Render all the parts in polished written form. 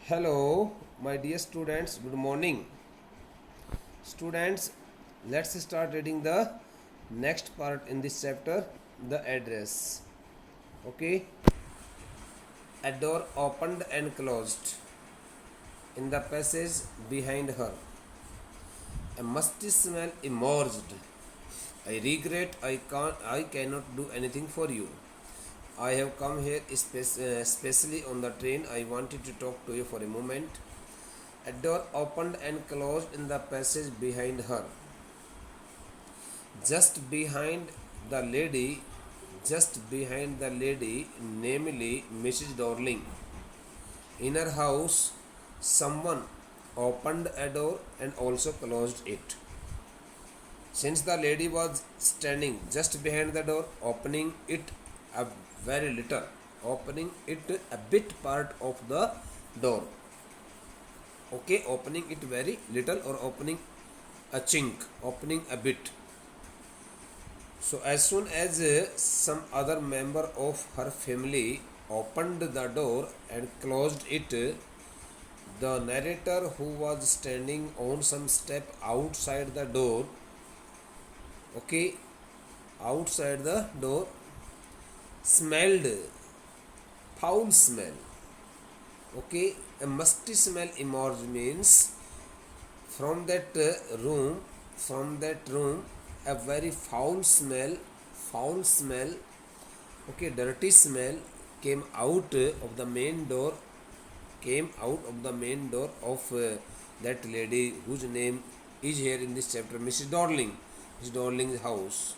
Hello, my dear students. Good morning. Students, let's start reading the next part in this chapter, the address. Okay, a door opened and closed in the passage behind her. A musty smell emerged. I regret I cannot do anything for you. I have come here especially on the train. I wanted to talk to you for a moment. A door opened and closed in the passage behind her. Just behind the lady, just behind the lady, namely Mrs. Darling. In her house, someone opened a door and also closed it. Since the lady was standing just behind the door, opening it a very little, opening it a bit part of the door. Okay, opening it very little or opening a chink, opening a bit. So as soon as some other member of her family opened the door and closed it, the narrator, who was standing on some step outside the door, okay, outside the door, smelled foul smell. Okay, a musty smell emerged means from that room, a very foul smell, okay, dirty smell came out of the main door, came out of the main door of that lady whose name is here in this chapter, Mrs. Darling, Mrs. Darling's house.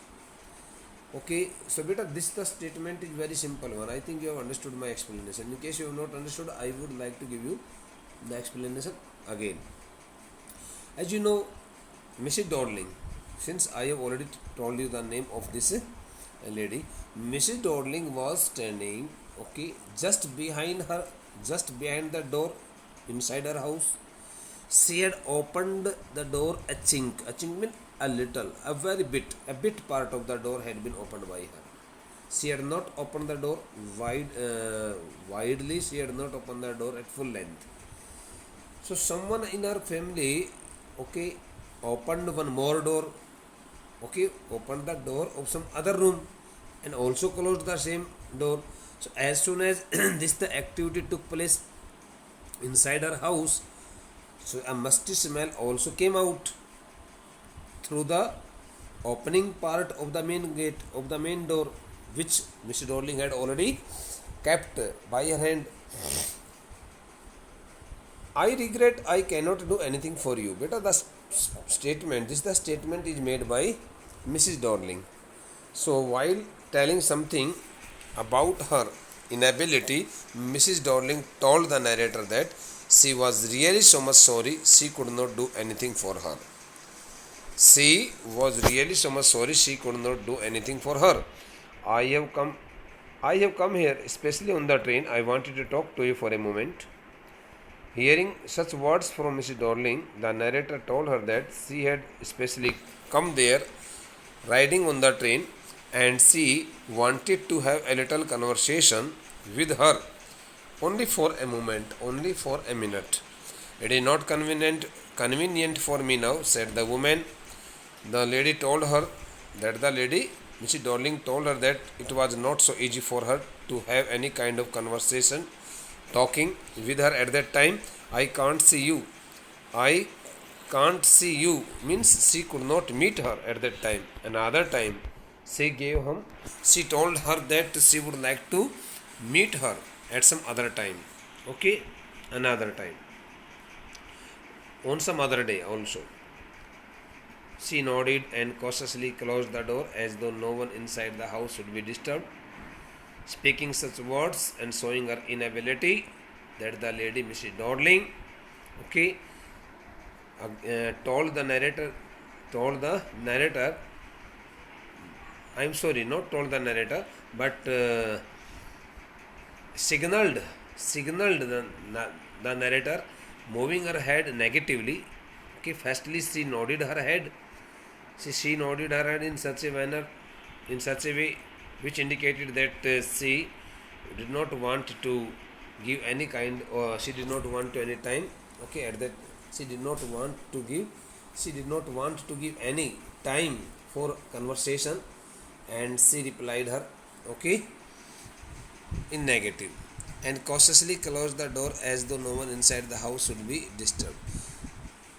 Okay, so beta, this the statement is very simple one. I think you have understood my explanation. In case you have not understood, I would like to give you the explanation again. As you know, Mrs. Darling, since I have already told you the name of this lady, Mrs. Darling was standing, okay, just behind the door inside her house. She had opened the door a chink. A chink means a little, a bit part of the door had been opened by her. She had not opened the door widely. She had not opened the door at full length. So someone in her family, okay, opened one more door, okay, opened the door of some other room and also closed the same door. So as soon as this the activity took place inside her house, so a musty smell also came out through the opening part of the main gate of the main door, which Mr. Darling had already kept by her hand. I regret I cannot do anything for you. Beta, the statement is made by Mrs. Darling. So while telling something about her inability, Mrs. Darling told the narrator that she was really so much sorry she could not do anything for her. She was really so much sorry she could not do anything for her. I have come here especially on the train. I wanted to talk to you for a moment. Hearing such words from Mrs. Darling, the narrator told her that she had especially come there riding on the train and she wanted to have a little conversation with her only for a moment, only for a minute. It is not convenient for me now, said the woman. The lady told her that Mrs. Darling told her that it was not so easy for her to have any kind of conversation talking with her at that time. I can't see you. I can't see you means she could not meet her at that time. Another time, she told her that she would like to meet her at some other time. Okay, another time. On some other day also. She nodded and cautiously closed the door as though no one inside the house would be disturbed. Speaking such words and showing her inability, that the lady Mrs. Darling, okay, told the narrator, I'm sorry, not told the narrator, but signaled the narrator, moving her head negatively. Okay, firstly she nodded her head. She nodded her head in such a manner, in such a way which indicated that she did not want to give any kind, or she did not want to any time. Okay, at that she did not want to give, she did not want to give any time for conversation, and she replied her, okay, in negative, and cautiously closed the door as though no one inside the house should be disturbed.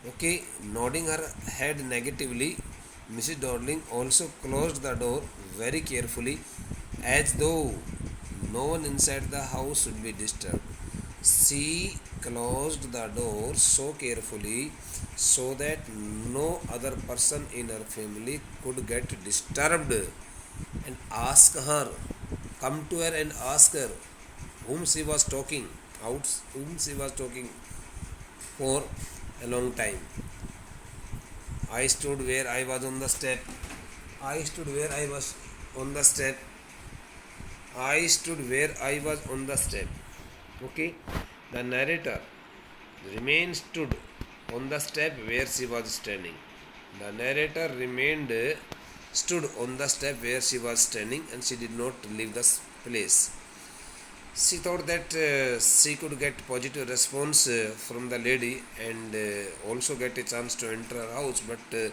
Okay, nodding her head negatively, Mrs. Dodling also closed the door very carefully as though no one inside the house should be disturbed. She closed the door so carefully so that no other person in her family could get disturbed, and ask her, come to her and ask her whom she was talking out, whom she was talking for a long time. I stood where I was on the step. I stood where I was on the step. I stood where I was on the step. Okay. The narrator remained stood on the step where she was standing. The narrator remained stood on the step where she was standing, and she did not leave the place. She thought that she could get positive response from the lady, and also get a chance to enter her house, but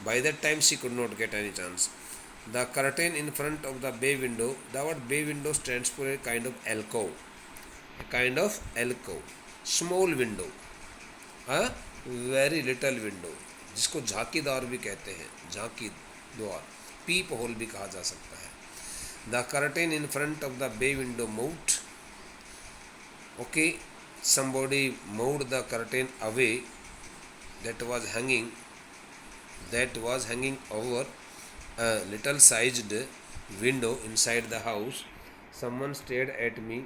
by that time she could not get any chance. The curtain in front of the bay window, the word bay window stands for a kind of alcove, small window, a very little window, जिसको झांकीदार भी कहते हैं, झांकी द्वार, पीप whole भी कहा जा सकता है. The curtain in front of the bay window moved. Okay, somebody moved the curtain away that was hanging over a little sized window inside the house. Someone stared at me.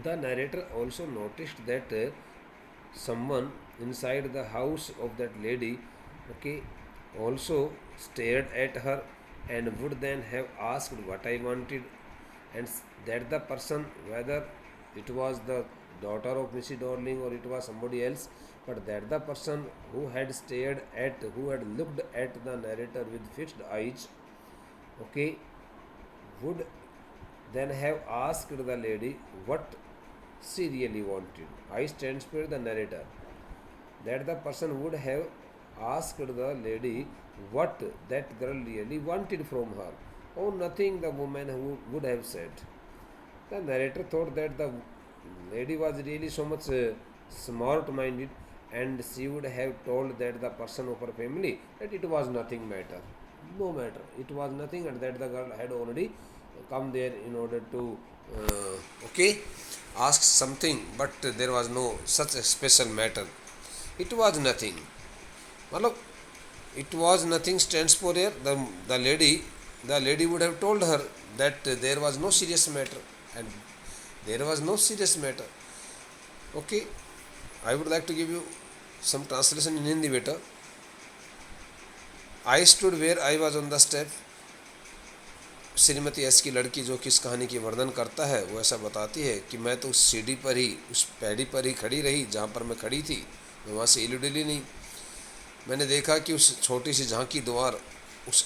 The narrator also noticed that someone inside the house of that lady, okay, also stared at her, and would then have asked what I wanted, and that the person, whether it was the daughter of Mrs. Dorling or it was somebody else, but that the person who had looked at the narrator with fixed eyes, okay, would then have asked the lady what she really wanted. I stands for the narrator. That the person would have asked the lady what that girl really wanted from her. Oh, nothing, the woman who would have said. The narrator thought that the lady was really so much smart minded, and she would have told that the person of her family that it was nothing matter. No matter. It was nothing, and that the girl had already come there in order to okay, ask something, but there was no such a special matter. It was nothing. Malab, it was nothing stands for here. The lady would have told her that there was no serious matter, and there was no serious matter. Okay, I would like to give you some translation in Hindi beta. I stood where I was on the step. Shrimati S की लड़की जो कि इस कहानी की वर्णन करता है वो ऐसा बताती है कि मैं तो उस सीढ़ी पर ही, उस पैड़ी पर ही खड़ी रही जहाँ पर मैं खड़ी थी. मैं वहाँ से हिली डुली नहीं. मैंने देखा कि उस छोटी सी झांकी द्वार, उस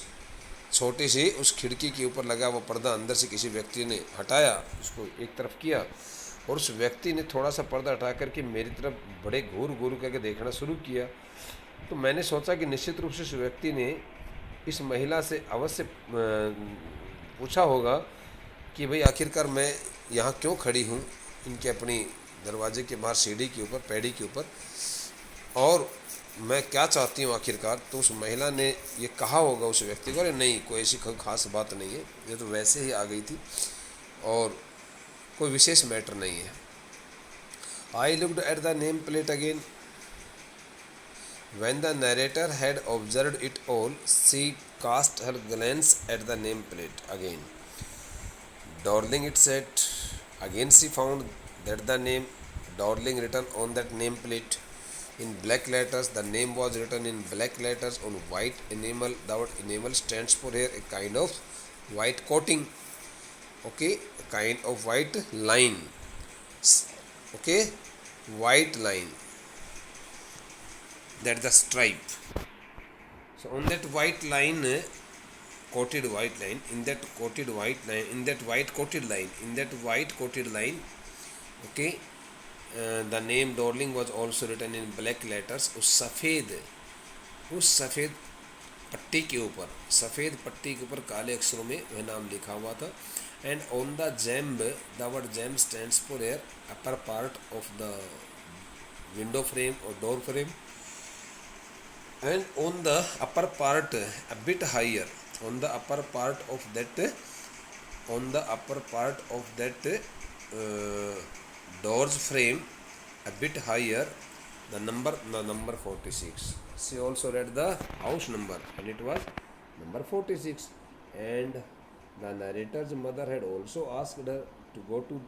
छोटी सी उस खिड़की के ऊपर लगा वो पर्दा अंदर से किसी व्यक्ति ने हटाया, उसको एक तरफ किया, और उस व्यक्ति ने थोड़ा सा पर्दा हटा करके मेरी तरफ बड़े घूर घूर करके देखना शुरू किया. तो मैंने सोचा कि निश्चित रूप से उस व्यक्ति ने इस महिला से अवश्य पूछा होगा कि भाई आखिरकार मैं यहाँ क्यों खड़ी हूँ, इनके अपनी दरवाजे के बाहर सीढ़ी के ऊपर, पैड़ी के ऊपर, और मैं क्या चाहती हूँ आखिरकार. तो उस महिला ने ये कहा होगा उस व्यक्ति को, अरे नहीं, कोई ऐसी खास बात नहीं है, ये तो वैसे ही आ गई थी और कोई विशेष मैटर नहीं है. I looked at the name plate again. When the narrator had observed it all, she cast her glance at the nameplate again. Dorling, it said. Again she found that the name Dorling written on that nameplate in black letters. The name was written in black letters on white enamel. The word enamel stands for here a kind of white coating. Okay, a kind of white line. Okay, white line. That the stripe. So on that white line, coated white line, in that coated white line, in that white coated line, in that white coated line, Okay, the name Dorling was also written in black letters. उस सफ़ेद पट्टी के ऊपर, सफ़ेद पट्टी के ऊपर काले अक्षरों में वह नाम लिखा हुआ था. And on the jamb, the word jamb stands for air upper part of the window frame or door frame. And on the upper part a bit higher, on the upper part of that, on the upper part of that door's frame a bit higher, the number 46. She also read the house number and it was number 46. And the narrator's mother had also asked her to go to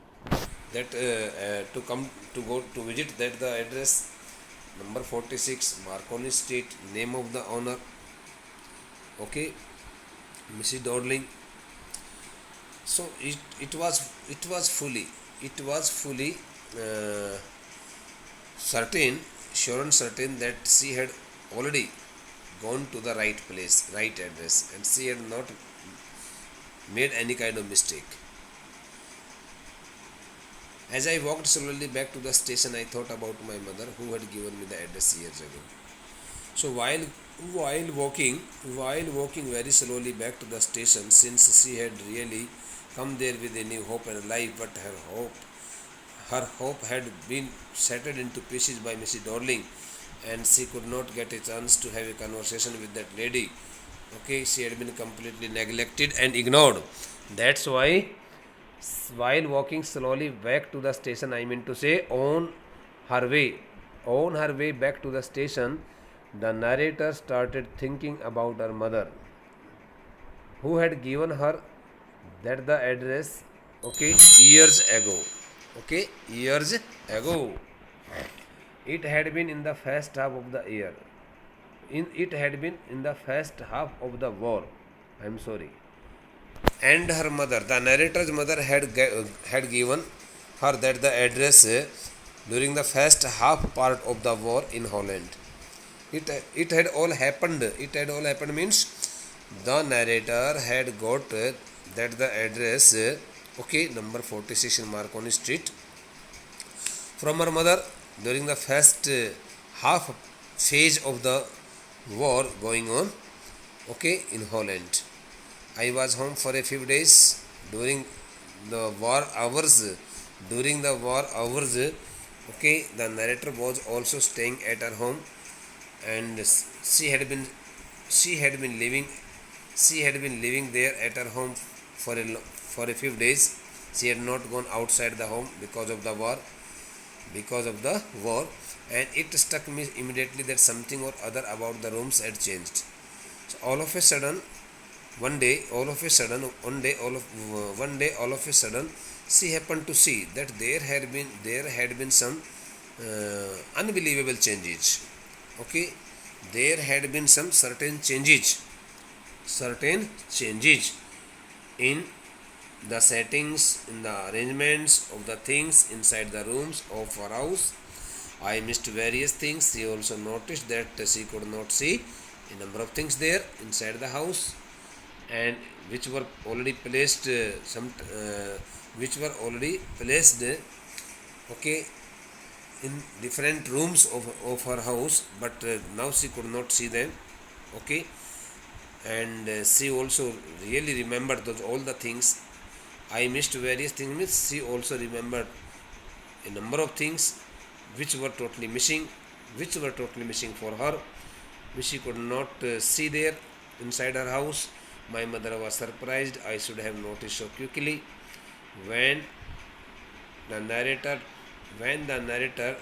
that to come to go to visit that the address number 46 Marconi Street, name of the owner. Okay, Mrs. Dodling. So it was fully uh, sure and certain that she had already gone to the right place, right address, and she had not made any kind of mistake. As I walked slowly back to the station, I thought about my mother who had given me the address years ago. So while walking very slowly back to the station, since she had really come there with a new hope and life, but her hope had been shattered into pieces by Mrs. Dorling, and she could not get a chance to have a conversation with that lady. Okay, she had been completely neglected and ignored. That's why, while walking slowly back to the station, I mean to say, on her way back to the station, the narrator started thinking about her mother, who had given her that the address, okay, years ago. Okay, years ago. It had been in the first half of the year. It had been in the first half of the war. I'm sorry. And her mother, the narrator's mother, had given her that the address during the first half part of the war in Holland. It had all happened. It had all happened means the narrator had got that the address, okay, number 46 in Marconi Street, from her mother during the first half phase of the war going on, okay, in Holland. I was home for a few days during the war hours. During the war hours, okay, the narrator was also staying at her home, and she had been living there at her home for a few days. She had not gone outside the home because of the war, and it struck me immediately that something or other about the rooms had changed. So all of a sudden, one day, all of a sudden, she happened to see that there had been some unbelievable changes. Okay, there had been some certain changes in the settings, in the arrangements of the things inside the rooms of her house. I missed various things. She also noticed that she could not see a number of things there inside the house, and which were already placed okay, in different rooms of her house, but now she could not see them. Okay, and she also really remembered all the things. I missed various things means she also remembered a number of things which were totally missing for her, which she could not see there inside her house. My mother was surprised. I should have noticed so quickly. when the narrator when the narrator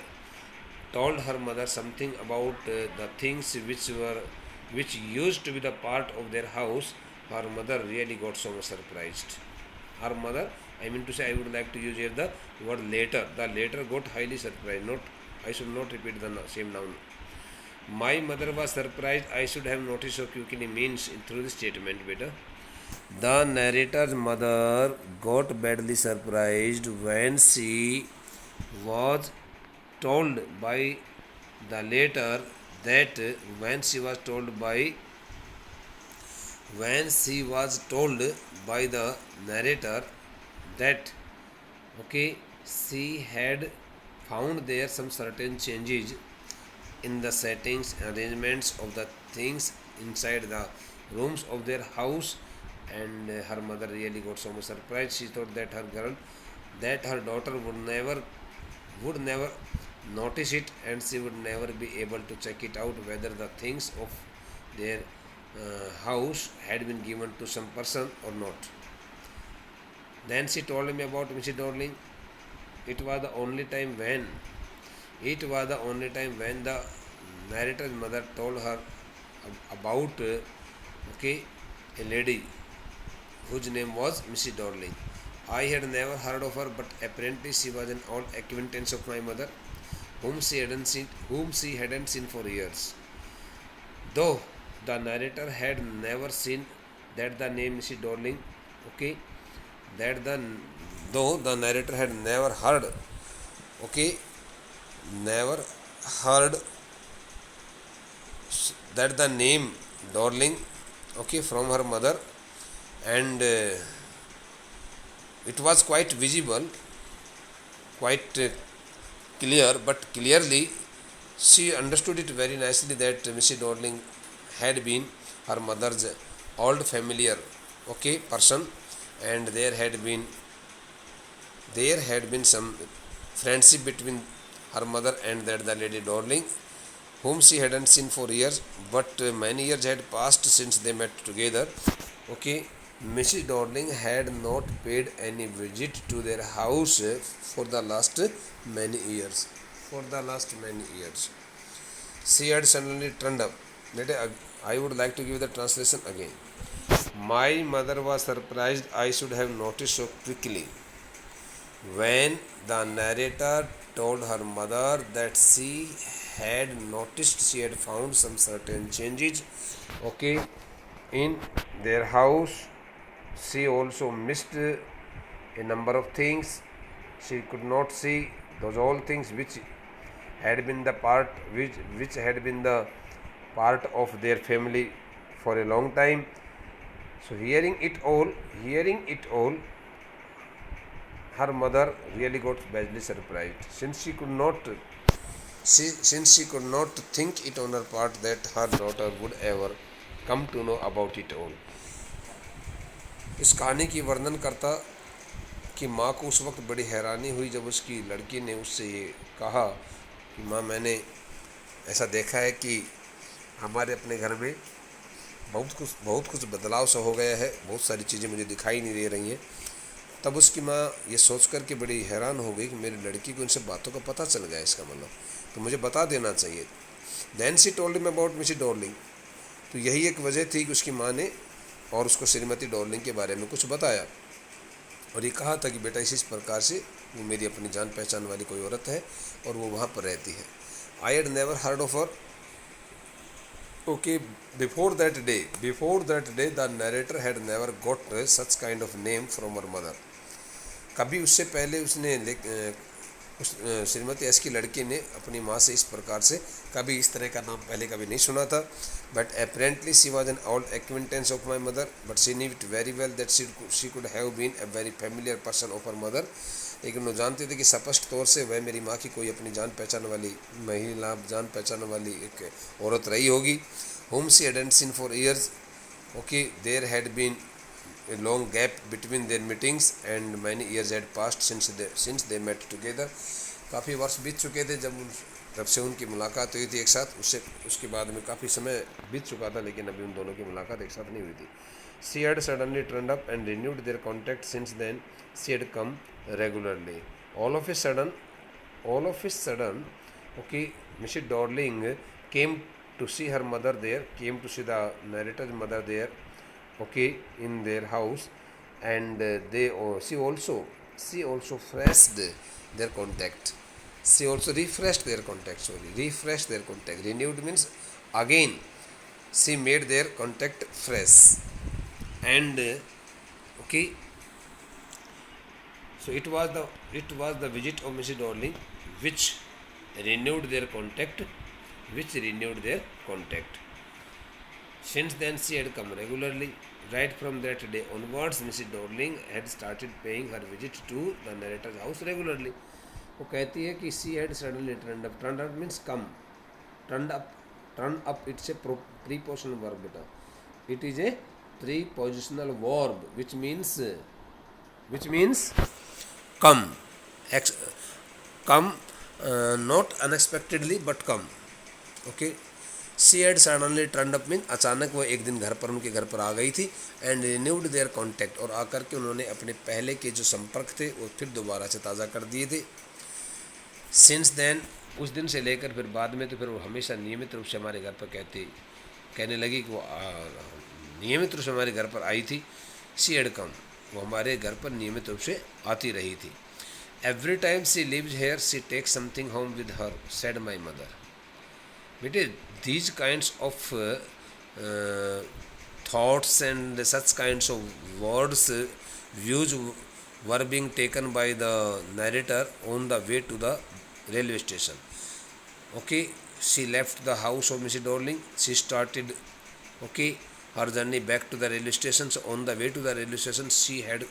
told her mother something about the things which used to be the part of their house. Her mother really got so much surprised. Her mother, I mean to say, I would like to use here the word later. The later got highly surprised. Not, I should not repeat the same noun. My mother was surprised. I should have noticed so quickly means through the statement, beta. The narrator's mother got badly surprised when she was told by the later that when she was told by the narrator that, okay, she had found there some certain changes in the settings, arrangements of the things inside the rooms of their house, and her mother really got so much surprised. She thought that her daughter would never notice it, and she would never be able to check it out whether the things of their house had been given to some person or not. Then she told me about Mrs. Darling. It was the only time when the narrator's mother told her about okay, a lady whose name was Mrs. Darling. I had never heard of her, but apparently she was an old acquaintance of my mother, whom she hadn't seen for years. Though the narrator had never seen that the name Mrs. Darling, okay, that the though the narrator had okay, never heard that the name Darling, okay, from her mother, and it was quite visible, quite clear, but clearly she understood it very nicely that Mrs. Darling had been her mother's old familiar, okay, person, and there had been some friendship between her mother and that the lady Darling, whom she hadn't seen for years, but many years had passed since they met together. Okay, Mrs. Darling had not paid any visit to their house for the last many years. For the last many years, she had suddenly turned up. I would like to give the translation again. My mother was surprised I should have noticed so quickly when the narrator told her mother that she had found some certain changes, okay, in their house. She also missed a number of things. She could not see those all things had been the part which had been the part of their family for a long time. So hearing it all, her mother really got badly surprised, since she could not think it on her part that her daughter would ever come to know about it all. इस कहानी की वर्णन करता कि माँ को उस वक्त बड़ी हैरानी हुई जब उसकी लड़की ने उससे ये कहा कि माँ, मैंने ऐसा देखा है कि हमारे अपने घर में बहुत कुछ बदलाव सा हो गया है, बहुत सारी चीज़ें मुझे दिखाई नहीं दे रही हैं। तब उसकी माँ ये सोच कर के बड़ी हैरान हो गई कि मेरी लड़की को इन सब बातों का पता चल गया, इसका मतलब तो मुझे बता देना चाहिए। Then she told him about Mrs Darling. तो यही एक वजह थी कि उसकी माँ ने और उसको श्रीमती डॉर्लिंग के बारे में कुछ बताया और ये कहा था कि बेटा इसी प्रकार से वो मेरी अपनी जान पहचान वाली कोई औरत है और वो वहाँ पर रहती है। I had never heard of her, okay, before that day the narrator had never got such kind of name from her mother. कभी उससे पहले उस श्रीमती एस की लड़की ने अपनी माँ से इस प्रकार से कभी इस तरह का नाम पहले कभी नहीं सुना था। But apparently she was an old acquaintance of my mother, but she knew it very well that she could have been a very familiar person of her mother. लेकिन वो जानते थे कि स्पष्ट तौर से वह मेरी माँ की कोई अपनी जान पहचान वाली एक औरत रही होगी। whom she hadn't seen for years. Okay, there had been a long gap between their meetings and many years had passed since they met together. काफ़ी वर्ष बीत चुके थे जब से उनकी मुलाकात हुई थी एक साथ। उसके बाद में काफ़ी समय बीत चुका था, लेकिन अभी उन दोनों की मुलाकात एक साथ नहीं हुई थी। She had suddenly turned up and renewed their contact. Since then she had come regularly. All of a sudden, okay, Mrs. Darling came to see her mother there, came to see the narrator's mother there, okay, in their house, and she also refreshed their contact. She also refreshed their contact. Renewed means again. She made their contact fresh, and okay. So it was the visit of Mrs. Darling which renewed their contact. Since then she had come regularly. Right from that day onwards, Mrs. Dorling had started paying her visit to the narrator's house regularly. वो कहती है कि she had suddenly turned up. Turned up means come. Turned up. Turn up. It's a prepositional verb, beta. It is a prepositional verb, which means come. Come, not unexpectedly, but come. Okay. She had suddenly turn up mean अचानक वो एक दिन घर पर उनके घर पर आ गई थी एंड रिन्यूड देयर कॉन्टैक्ट और आकर के उन्होंने अपने पहले के जो संपर्क थे वो फिर दोबारा से ताज़ा कर दिए थे. सिंस देन उस दिन से लेकर फिर बाद में तो फिर वो हमेशा नियमित रूप से हमारे घर पर कहने लगी कि वो नियमित रूप से हमारे घर पर आई थी. सी हैड कम, वो हमारे घर पर नियमित रूप से आती रही थी. Every time she lives here she take something home with her said my mother. बेटे these kinds of thoughts and such kinds of words, views were being taken by the narrator on the way to the railway station. Okay, she left the house of Mrs. Dorling. She started, okay, her journey back to the railway station. So on the way to the railway station, she had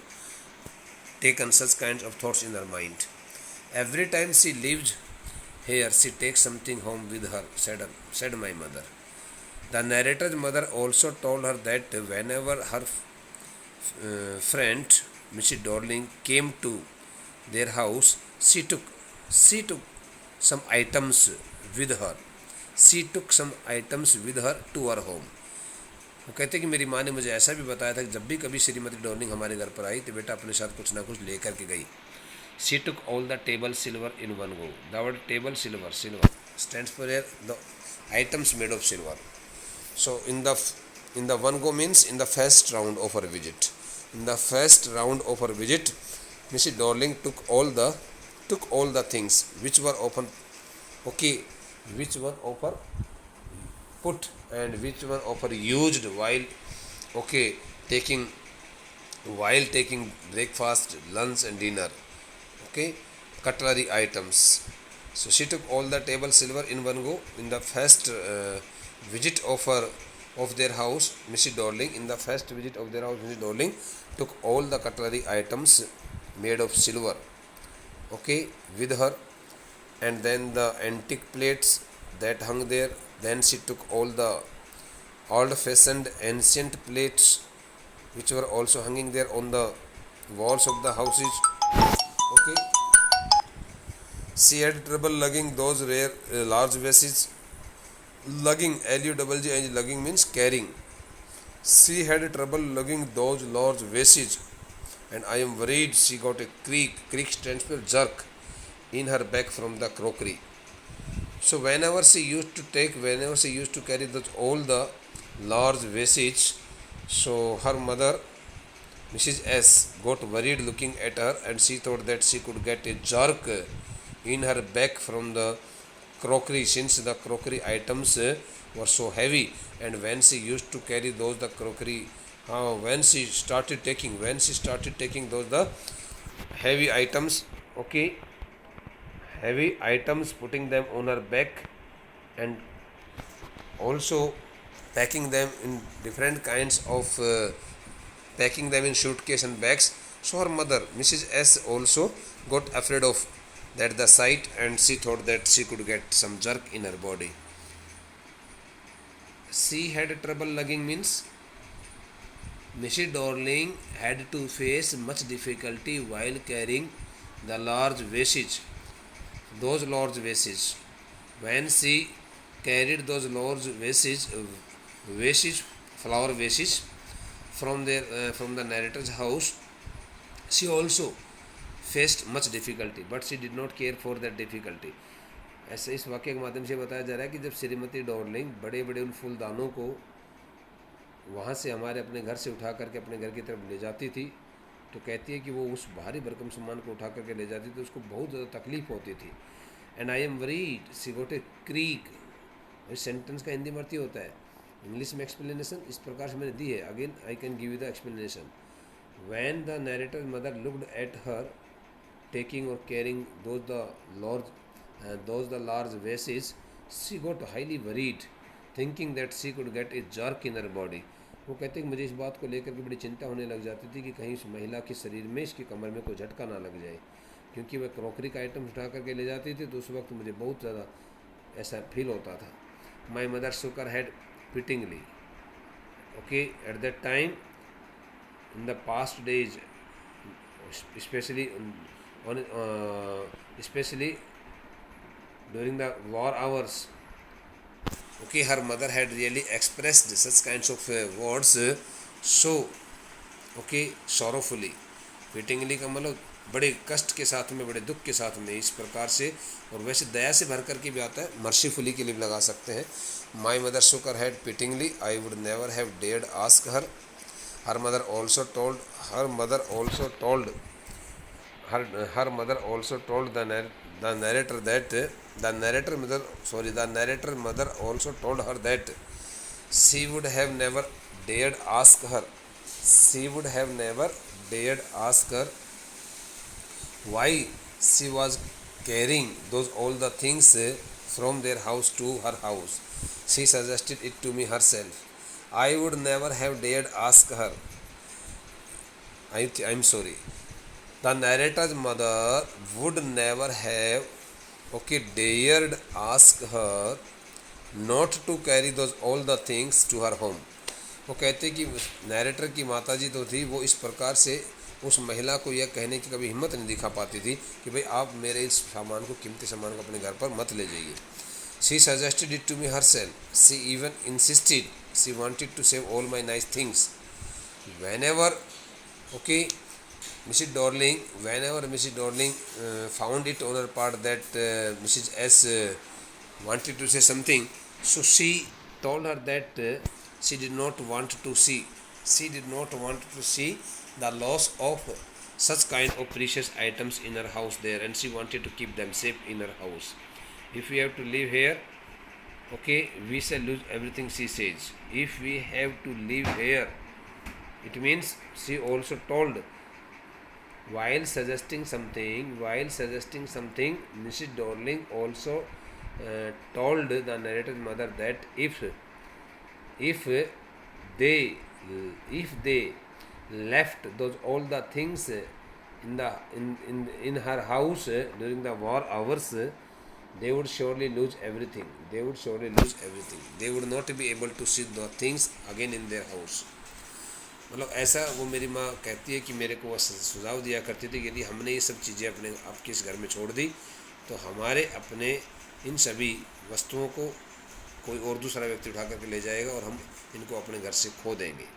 taken such kinds of thoughts in her mind. Every time she leaves here, she takes something home with her, said my mother. The narrator's mother also told her that whenever her friend, Mrs. Dorling, came to their house, she took some items with her. She took some items with her to her home. वो कहते कि मेरी माँ ने मुझे ऐसा भी बताया था कि जब भी कभी श्रीमती डॉर्लिंग हमारे घर पर आई तो बेटा अपने साथ कुछ ना कुछ लेकर के गई. She took all the table silver in one go. The word table silver stands for the items made of silver. So in the one go means in the first round of her visit. In the first round of her visit, Mrs. Dorling took all the things which were often put and which were often used while taking breakfast, lunch and dinner. Okay, cutlery items. So she took all the table silver in one go. In the first visit of their house, Mrs. Dorling. In the first visit of their house, Mrs. Dorling took all the cutlery items made of silver, okay, with her, and then the antique plates that hung there. Then she took all the old-fashioned ancient plates which were also hanging there on the walls of the houses. Okay, she had trouble lugging those rare large vases. Lugging, L-U-G-G, lugging means carrying. She had trouble lugging those large vases, and I am worried she got a creak stands for jerk, in her back from the crockery. So whenever she used to carry all the large vases, so her mother, Mrs. S, got worried looking at her, and she thought that she could get a jerk in her back from the crockery, since the crockery items were so heavy. And when she used to carry the crockery, when she started taking those the heavy items, okay, heavy items, putting them on her back and also packing them in different kinds of packing them in suitcase and bags. So her mother, Mrs. S, also got afraid of that the sight, and she thought that she could get some jerk in her body. She had trouble lugging means Mrs. Dorling had to face much difficulty while carrying the large vases. Those large vases. When she carried those large vases, flower vases, from the narrator's house, she also faced much difficulty, but she did not care for that difficulty. ऐसे इस वाक्य के माध्यम से बताया जा रहा है कि जब श्रीमती डॉर्लिंग बड़े बड़े उन फूलदानों को वहाँ से हमारे अपने घर से उठा करके अपने घर की तरफ ले जाती थी, तो कहती है कि वो उस भारी भरकम सामान को उठा करके ले जाती थी, तो उसको बहुत ज़्यादा तकलीफ होती थी. And I am worried she got a creek. इस सेंटेंस का हिंदी में अर्थ होता है, इंग्लिश में एक्सप्लेनेशन इस प्रकार से मैंने दी है. Again I can give you the explanation. When the narrator mother looked at her taking और carrying those the large vases, she got highly worried, thinking that she could get a jerk in her body. वो कहते हैं कि मुझे इस बात को लेकर के बड़ी चिंता होने लग जाती थी कि कहीं उस महिला के शरीर में, इसकी कमर में कोई झटका ना लग जाए, क्योंकि वह क्रॉकरी का आइटम उठा करके ले जाती थी, तो उस वक्त मुझे बहुत ज़्यादा ऐसा फील होता था। My mother shook her head pityingly. Okay, at that time in the past days, especially on especially during the war hours, okay, her mother had really expressed such kinds of words, so okay, sorrowfully, fittingly का मतलब बड़े कष्ट के साथ में, बड़े दुख के साथ में, इस प्रकार से। और वैसे दया से भर करके भी आता है, मर्सीफुली के लिए भी लगा सकते हैं। My mother shook her head pityingly, I would never have dared ask her. Her mother also told her mother also told her mother also told the narrator that the narrator mother also told her that she would have never dared ask her she would have never dared ask her why she was carrying those all the things from their house to her house. She suggested it to me herself. I would never have dared ask her. I'm sorry. The narrator's mother would never have, okay, dared ask her not to carry those all the things to her home. वो कहते कि narrator की माताजी तो थी, वो इस प्रकार से उस महिला को यह कहने की कभी हिम्मत नहीं दिखा पाती थी कि भाई आप मेरे इस सामान को, कीमती सामान को अपने घर पर मत ले जाइए। She suggested it to me herself. She even insisted. She wanted to save all my nice things. Whenever, okay, whenever Mrs. Dorling found it on her part that Mrs. S wanted to say something, so she told her that she did not want to see the loss of such kind of precious items in her house there, and she wanted to keep them safe in her house. If we have to live here, okay, we shall lose everything, she says. If we have to live here, it means she also told, while suggesting something, Mrs. Dorling also told the narrator's mother that if they left those all the things in her house during the war hours, they would surely lose everything. They would not be able to see the things again in their house. मतलब ऐसा वो मेरी माँ कहती है कि मेरे को वह सुझाव दिया करती थी कि यदि हमने ये सब चीज़ें अपने आपके इस घर में छोड़ दी, तो हमारे अपने इन सभी वस्तुओं को कोई और दूसरा व्यक्ति उठा करके ले जाएगा और हम इनको अपने घर से खो देंगे।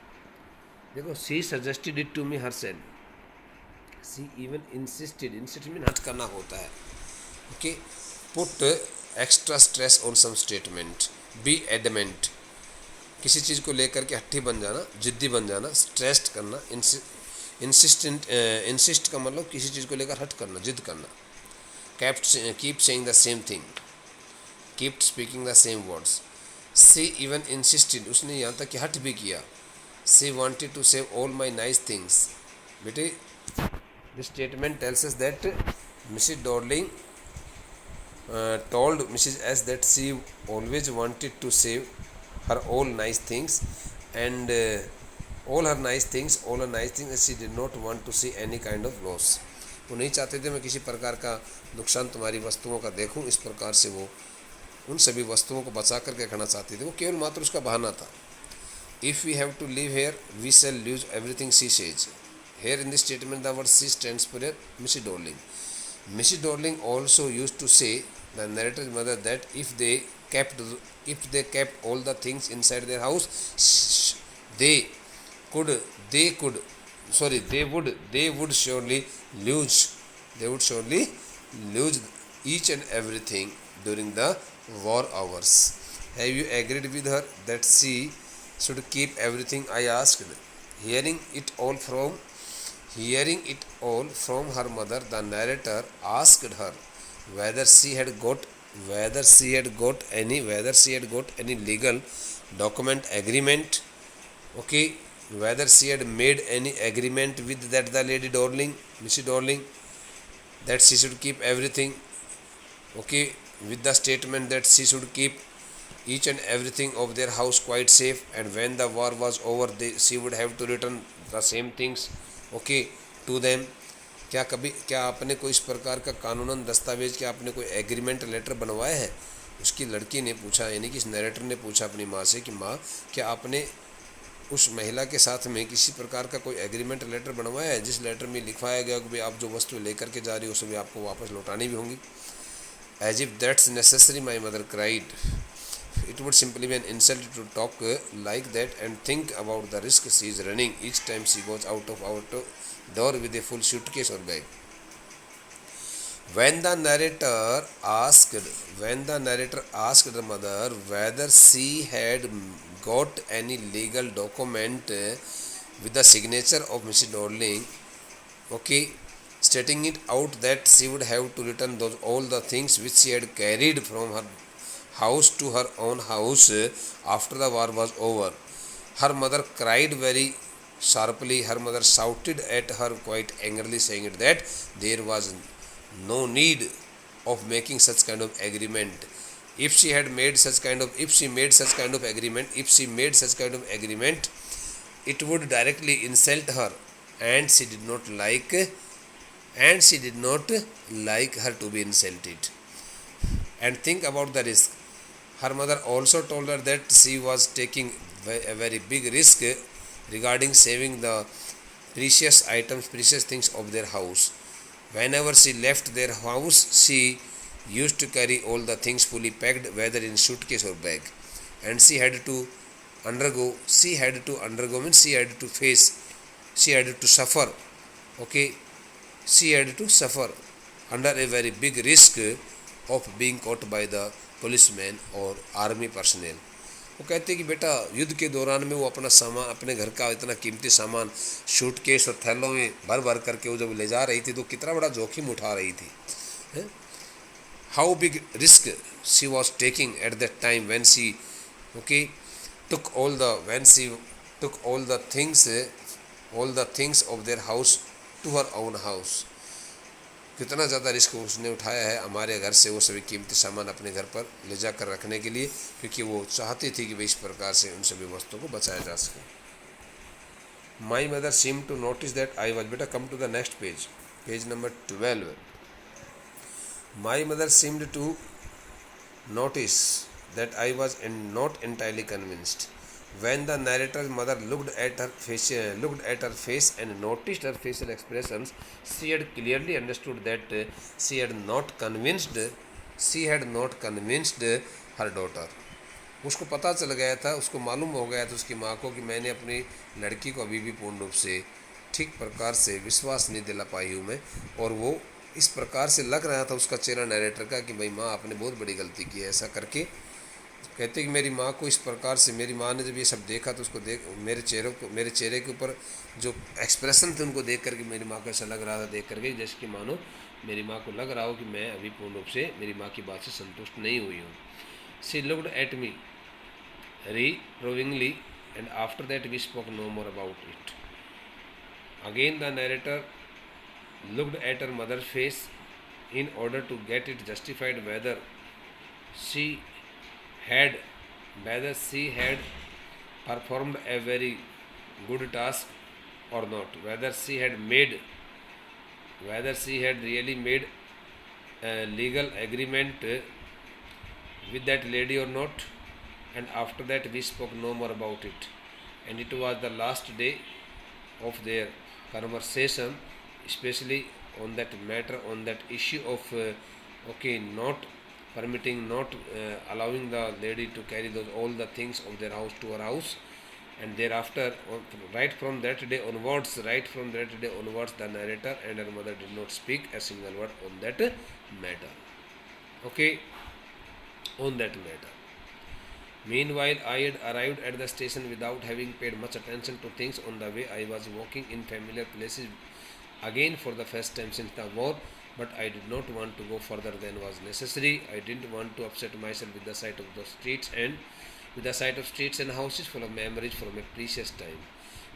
देखो, she suggested it to me herself, she even insisted mean हट करना होता है। Okay, put extra stress on some statement, be adamant, किसी चीज़ को लेकर के हट्टी बन जाना, जिद्दी बन जाना, स्ट्रेस्ड करना, इंसिस्ट का मतलब किसी चीज़ को लेकर हट करना, जिद करना। Keep saying the same thing, keep speaking the same words. She even insisted, उसने यहाँ तक कि हट भी किया। She wanted to save all my nice things. बेटे, this statement tells us that Mrs Darling told Mrs. S that she always wanted to save her all nice things and all her nice things and she did not want to see any kind of loss. वो नहीं चाहते थे मैं किसी प्रकार का नुकसान तुम्हारी वस्तुओं का देखूं, इस प्रकार से वो उन सभी वस्तुओं को बचा करके रखना चाहती थी। वो केवल मात्र उसका बहाना था। If we have to live here, we shall lose everything, she says. Here in this statement the word she stands for Mrs. Dorling. Mrs. Dorling also used to say, the narrator's mother, that if they kept all the things inside their house, they would surely lose each and everything during the war hours. Have you agreed with her that she should keep everything? I asked. Hearing it all from her mother, the narrator asked her whether she had got any legal document agreement, okay, whether she had made any agreement with that the lady Dorling, Mrs. Dorling, that she should keep everything, okay, with the statement that she should keep each and everything of their house quite safe, and when the war was over she would have to return the same things, okay, to them. क्या आपने कोई इस प्रकार का कानूनन दस्तावेज, क्या आपने कोई एग्रीमेंट लेटर बनवाया है? उसकी लड़की ने पूछा, यानी कि इस नरेटर ने पूछा अपनी माँ से कि माँ, क्या आपने उस महिला के साथ में किसी प्रकार का कोई एग्रीमेंट लेटर बनवाया है जिस लेटर में लिखवाया गया कि भाई आप जो वस्तु लेकर के जा रही हो उसमें आपको वापस लौटानी भी होंगी? As if that's necessary, my mother cried. It would simply be an insult to talk like that and think about the risk she is running each time she goes out of our door with a full suitcase or bag. When the narrator asked the mother whether she had got any legal document with the signature of Mrs. Dorling, okay, stating it out that she would have to return all the things which she had carried from her house to her own house after the war was over. Her mother cried very sharply. Her mother shouted at her quite angrily, saying that there was no need of making such kind of agreement. If she made such kind of agreement, it would directly insult her, and she did not like her to be insulted. And think about the risk. Her mother also told her that she was taking a very big risk regarding saving the precious things of their house. Whenever she left their house, she used to carry all the things fully packed, whether in suitcase or bag. And she had to suffer under a very big risk of being caught by the policeman और army personnel. वो कहते कि बेटा युद्ध के दौरान में वो अपना सामान, अपने घर का इतना कीमती सामान सूटकेस और थैलों में भर भर करके वो जब ले जा रही थी तो कितना बड़ा जोखिम उठा रही थी. How big risk she was taking at that time when she took all the things of their house to her own house. कितना ज़्यादा रिस्क उसने उठाया है हमारे घर से वो सभी कीमती सामान अपने घर पर ले जाकर रखने के लिए, क्योंकि वो चाहती थी कि भाई इस प्रकार से उन सभी वस्तुओं को बचाया जा सके. My mother seem to notice that I was, बेटा come to the next page number 12. My mother seemed to notice that I was not entirely convinced. When the narrator's mother looked at her face and noticed her facial expressions, she had clearly understood that she had not convinced her daughter. उसको पता चल गया था, उसको मालूम हो गया था उसकी माँ को कि मैंने अपनी लड़की को अभी भी पूर्ण रूप से ठीक प्रकार से विश्वास नहीं दिला पाई हूँ मैं. और वो इस प्रकार से लग रहा था उसका चेहरा नरेटर का कि भाई माँ आपने बहुत बड़ी गलती की है. ऐसा करके कहते कि मेरी माँ को इस प्रकार से, मेरी माँ ने जब ये सब देखा तो उसको मेरे चेहरे के ऊपर जो एक्सप्रेशन थे उनको देख करके मेरी माँ को ऐसा लग रहा था, देख करके जैसे कि मानो मेरी माँ को लग रहा हो कि मैं अभी पूर्ण रूप से मेरी माँ की बात से संतुष्ट नहीं हुई हूँ. She looked at me reprovingly, and after that we spoke no more about it. Again the narrator looked at her mother's face in order to get it justified whether she had performed a very good task or not, whether she had really made a legal agreement with that lady or not. And after that we spoke no more about it. And it was the last day of their conversation, especially on that matter, on that issue of not allowing the lady to carry all the things of their house to her house. And thereafter, right from that day onwards, the narrator and her mother did not speak a single word on that matter. On that matter. Meanwhile, I had arrived at the station without having paid much attention to things on the way. I was walking in familiar places again for the first time since the war, but I did not want to go further than was necessary. I didn't want to upset myself with the sight of streets and houses full of memories from a precious time.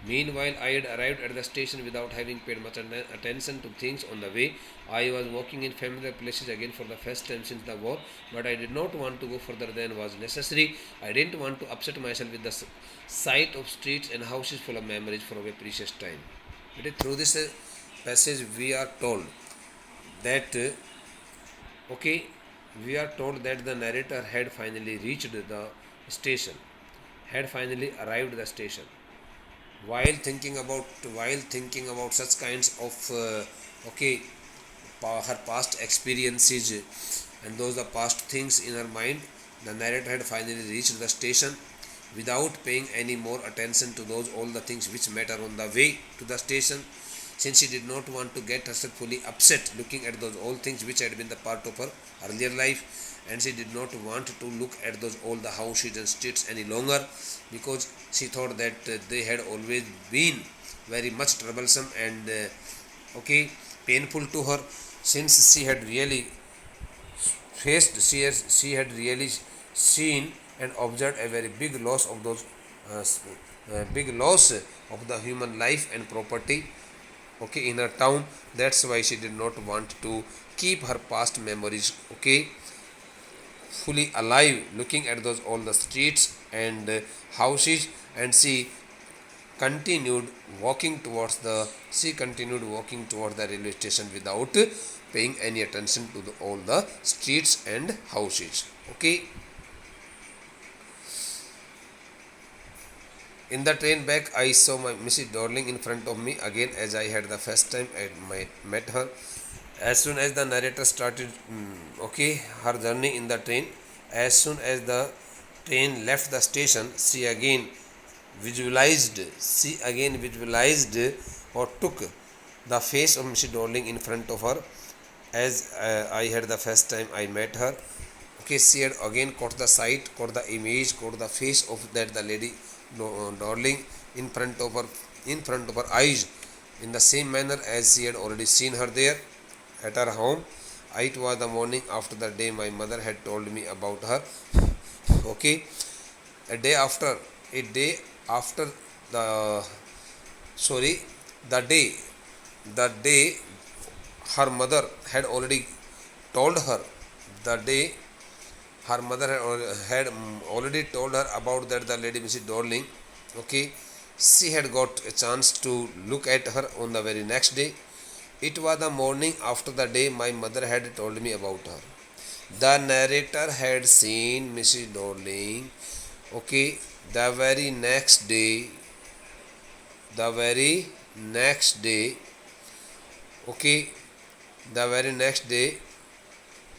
Meanwhile, I had arrived at the station without having paid much attention to things on the way. I was walking in familiar places again for the first time since the war, but I did not want to go further than was necessary. I didn't want to upset myself with the sight of streets and houses full of memories from a precious time. But through this passage, we are told that okay, we are told that the narrator had finally reached the station, had finally arrived at the station. While thinking about such kinds of okay her past experiences and those the past things in her mind, the narrator had finally reached the station without paying any more attention to those all the things which met her on the way to the station, since she did not want to get herself fully upset looking at those all things which had been the part of her earlier life, and she did not want to look at those all the houses and streets any longer, because she thought that they had always been very much troublesome and painful to her, since she had really she had really seen and observed a very big loss of those big loss of the human life and property in her town. That's why she did not want to keep her past memories fully alive looking at those all the streets and houses, and continued continued walking towards the railway station without paying any attention to all the streets and houses. In the train back, I saw my Mrs. Darling in front of me again as I had the first time I met her. As soon as the narrator started her journey in the train, as soon as the train left the station, she again visualized or took the face of Mrs. Darling in front of her as I had the first time I met her. She had again caught the image, caught the face of that the lady Darling in front of her eyes, in the same manner as she had already seen her there at her home. It was the morning after the day my mother had told me about her. A day after the sorry the day her mother had already told her the day her mother had already told her about that the lady Mrs. Darling. She had got a chance to look at her on the very next day. It was the morning after the day my mother had told me about her. The narrator had seen Mrs. Darling the very next day, the very next day the very next day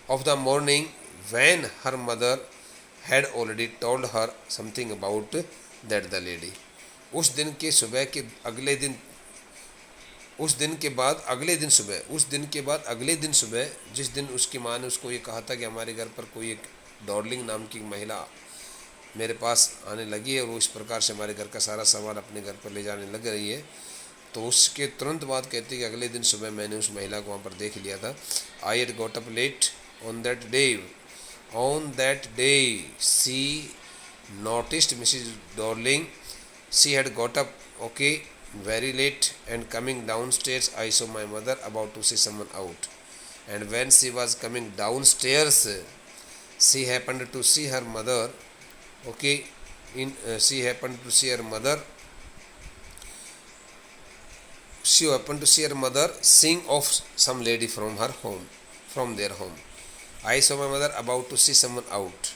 of the morning, when her mother had already told her something about that the lady. उस दिन के सुबह के अगले दिन उस दिन के बाद अगले दिन सुबह जिस दिन उसकी माँ ने उसको ये कहा था कि हमारे घर पर कोई एक डॉर्लिंग नाम की महिला मेरे पास आने लगी है और वो इस प्रकार से हमारे घर का सारा सामान अपने घर पर ले जाने लग रही है, तो उसके तुरंत बाद कहती है कि अगले दिन सुबह मैंने उस महिला को वहाँ पर देख लिया था. I had got up late on that day she noticed Mrs. Darling. She had got up very late, and coming downstairs I saw my mother about to see someone out, and when she was coming downstairs she happened to see her mother she happened to see her mother seeing off some lady from their home. I saw my mother about to see someone out.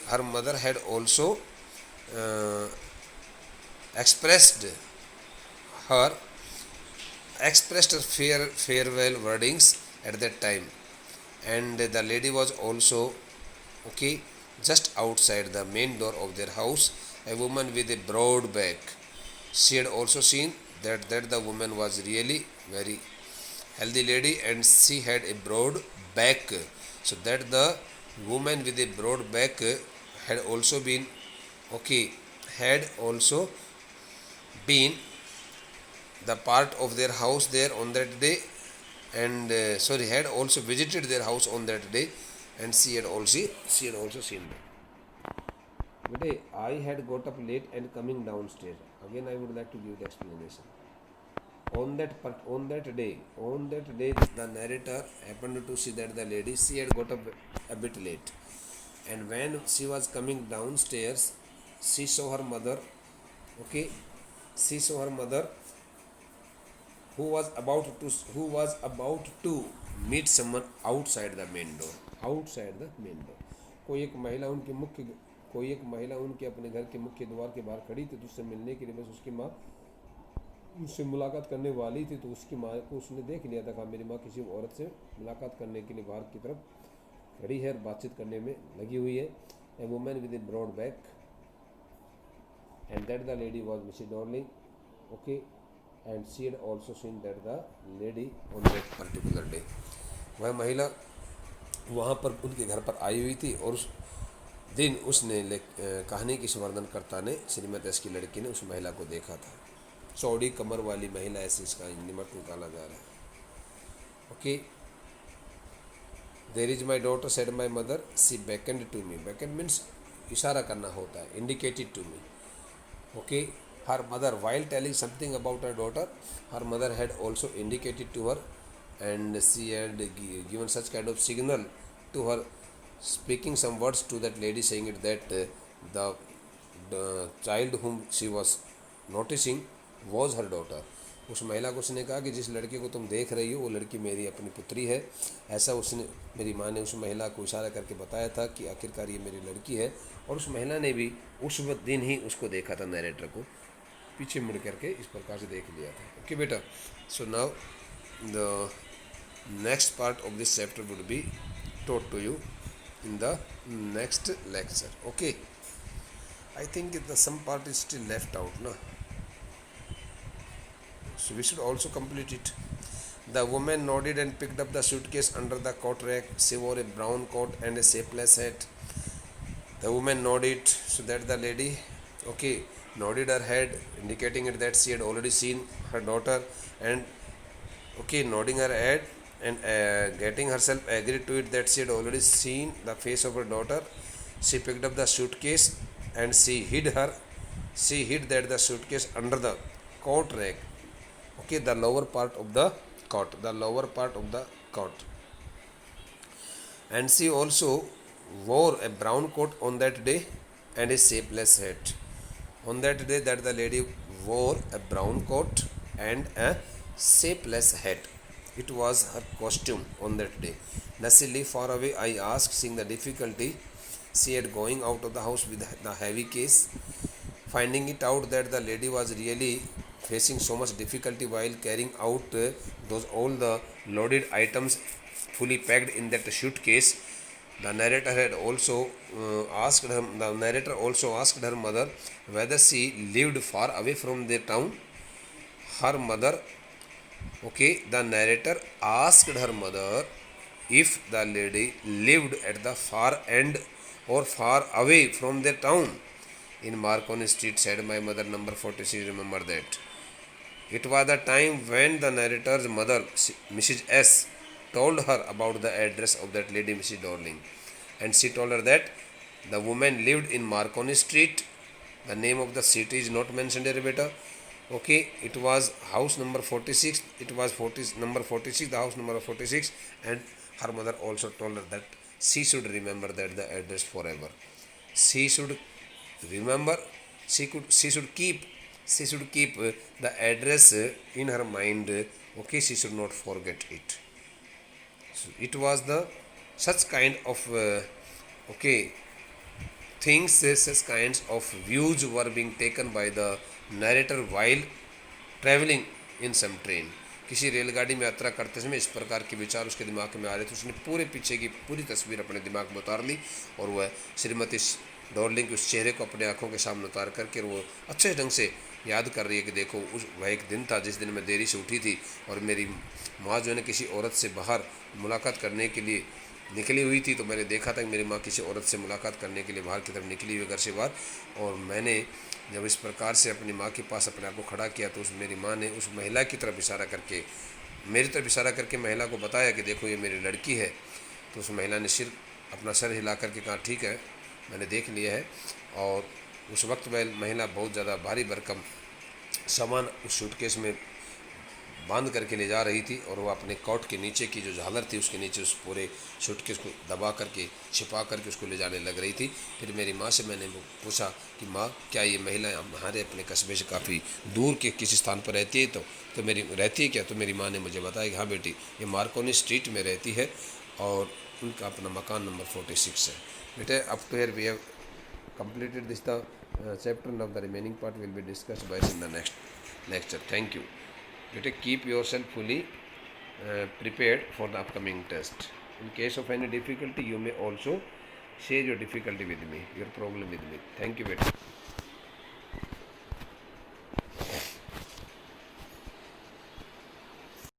Her mother had also uh, expressed her farewell wordings at that time, and the lady was also just outside the main door of their house, a woman with a broad back. She had also seen that the woman was really very healthy lady, and she had a broad back, so that the woman with a broad back had also been the part of their house there on that day, and had also visited their house on that day, and she had also seen them. But I had got up late and coming downstairs. Again, I would like to give the explanation. On that day, the narrator happened to see that the lady, she had got up a bit late, and when she was coming downstairs, she saw her mother. Okay, she saw her mother who was about to meet someone outside the main door. Outside the main door, कोई एक महिला उनके मुख्य कोई एक महिला उनके अपने घर के मुख्य द्वार के बाहर खड़ी थी, तो उससे मिलने के लिए बस उसकी माँ उससे मुलाकात करने वाली थी। तो उसकी माँ को उसने देख लिया था, कहा मेरी माँ किसी औरत से मुलाकात करने के लिए बाहर की तरफ खड़ी है और बातचीत करने में लगी हुई है। A women with a broad back and that the lady was Mrs. Darling. Okay, and she had also seen that the lady on that particular day, वह महिला वहाँ पर उनके घर पर आई हुई थी, और उस दिन उसने कहानी की संवर्धनकर्ता ने श्रीमती एस की लड़की ने उस महिला को देखा था। चौड़ी कमर वाली महिला, ऐसे इसका निमट निकाला जा रहा है। Okay, there is my daughter said my mother, she beckoned to me. Beckoned means इशारा करना होता है, indicated to me. Okay, her mother, while telling something about her daughter, her mother had also indicated to her, and she had given such kind of signal to her, speaking some words to that lady, saying it that the child whom she was noticing was her daughter. उस महिला को उसने कहा कि जिस लड़के को तुम देख रही हो वो लड़की मेरी अपनी पुत्री है। ऐसा उसने, मेरी माँ ने उस महिला को इशारा करके बताया था कि आखिरकार ये मेरी लड़की है। और उस महिला ने भी उस दिन ही उसको देखा था, नरेटर को पीछे मुड़ करके इस प्रकार से देख लिया था। ओके बेटा, so now the next part of this chapter would be taught to you in the next lecture. Okay, I think the sum part is still left out ना, so we should also complete it. The woman nodded and picked up the suitcase under the coat rack. She wore a brown coat and a shapeless hat. The woman nodded, so that the lady, okay, nodded her head, indicating it that she had already seen her daughter, and okay, nodding her head and getting herself agreed to it that she had already seen the face of her daughter. She picked up the suitcase and she hid that the suitcase under the coat rack. Okay, the lower part of the cot, and she also wore a brown coat on that day and a shapeless hat. On that day, that the lady wore a brown coat and a shapeless hat. It was her costume on that day. Nastily far away, I asked, seeing the difficulty she had going out of the house with the heavy case. Finding it out that the lady was really facing so much difficulty while carrying out those all the loaded items fully packed in that suitcase, the narrator also asked her mother whether she lived far away from their town. Her mother, okay, the narrator asked her mother if the lady lived at the far end or far away from their town. In Marconi Street, said my mother, number 46, remember that. It was the time when the narrator's mother, Mrs. S, told her about the address of that lady, Mrs. Darling. And she told her that the woman lived in Marconi Street. The name of the city is not mentioned here, beta. Okay, it was house number 46. It was number 46, the house number 46. And her mother also told her that she should remember that the address forever. She should remember, she should keep the address in her mind. Okay, she should not forget it. So it was the such kind of okay things, such kinds of views were being taken by the narrator while traveling in some train. किसी रेलगाड़ी में यात्रा करते समय इस प्रकार के विचार उसके दिमाग में आ रहे थे। उसने पूरे पीछे की पूरी तस्वीर अपने दिमाग में उतार ली और वह श्रीमती डॉर्लिंग के उस चेहरे को अपने आंखों के सामने उतार करके वो अच्छे ढंग से याद कर रही है कि देखो वह एक दिन था जिस दिन मैं देरी से उठी थी और मेरी माँ जो है किसी औरत से बाहर मुलाकात करने के लिए निकली हुई थी। तो मैंने देखा था कि मेरी माँ किसी औरत से मुलाकात करने के लिए बाहर की तरफ निकली हुई घर से बाहर, और मैंने जब इस प्रकार से अपनी माँ के पास अपने आप को खड़ा किया तो मेरी माँ ने उस महिला की तरफ इशारा करके, मेरी तरफ इशारा करके महिला को बताया कि देखो ये मेरी लड़की है। तो उस महिला ने अपना सर हिला करके कहा ठीक है, मैंने देख लिया है। और उस वक्त वह महिला बहुत ज़्यादा भारी भरकम सामान उस सूटकेस में बांध करके ले जा रही थी और वो अपने कोट के नीचे की जो झालर थी उसके नीचे उस पूरे सूटकेस को दबा करके छिपा करके उसको ले जाने लग रही थी। फिर मेरी माँ से मैंने पूछा कि माँ, क्या ये महिला हमारे अपने कस्बे से काफ़ी दूर के किसी स्थान पर रहती है? तो मेरी रहती है क्या? तो मेरी माँ ने मुझे बताया कि हाँ बेटी, ये मार्कोनी स्ट्रीट में रहती है और उनका अपना मकान नंबर 46 है। बेटे, up to here we have completed this the chapter. Of the remaining part will be discussed by us in the next lecture. Thank you. Better keep yourself fully prepared for the upcoming test. In case of any difficulty, you may also share your difficulty with me, your problem with me. Thank you, better.